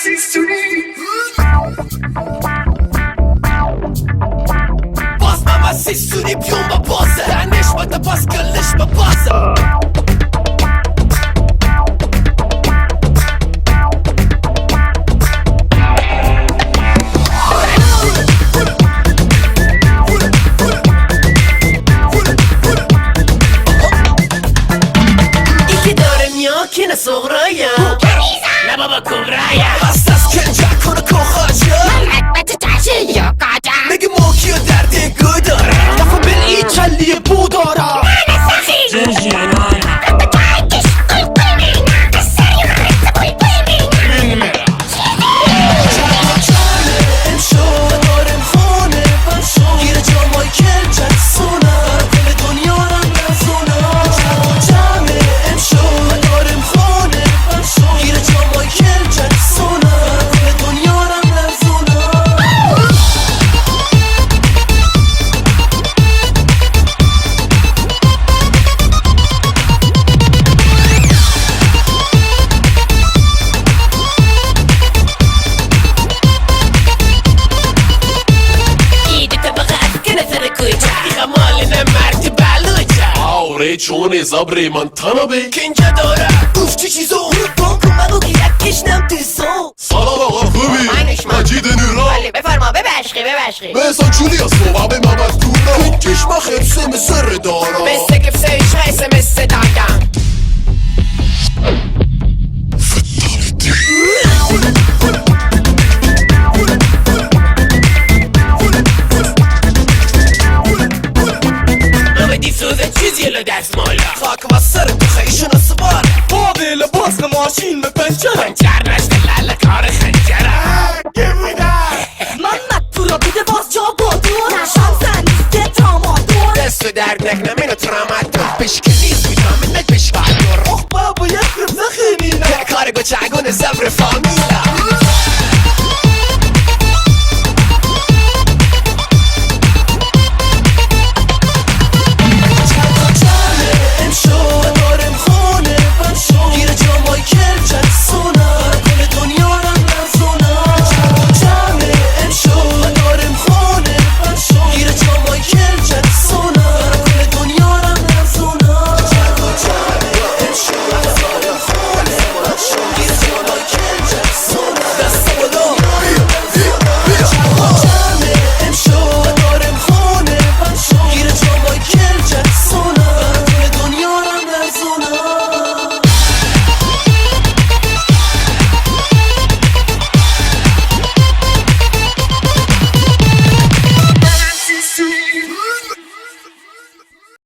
سیستونی باز ماما سیستونی بیون با بازه دنش با تا باز گلش با بازه Kine soğraya Ne baba kubraya Hassas kencak konu kohaca حکمت تحصیل یا قدم نگه موکیو درد گدارا دفع بلعی چلیه بودارا چون زبری من تنبه که اینجا داره گفت چیزو بانکو مگو که یکشنم تو سو سلام آقا خوبی؟ مجید نورا بله بفرما ببشقی مثلا چونی از صبح به ممت دورا چشم خبسه مثل دارا مثل گفته ایش خیسه مثل داگم چیزی دست مالا خاک و سر تو خیشون سوار بابی لباس ماشین به پنچر نشته لال کار خنجره محمد تو را بیده باز جا بادون نشان زنیسته تامادون دستو درد نکنم اینو ترامدون پشک نیست ویتامین نک پشک بردور بابا یک رفته خیلی نه کار گوچگون زبر فامیلا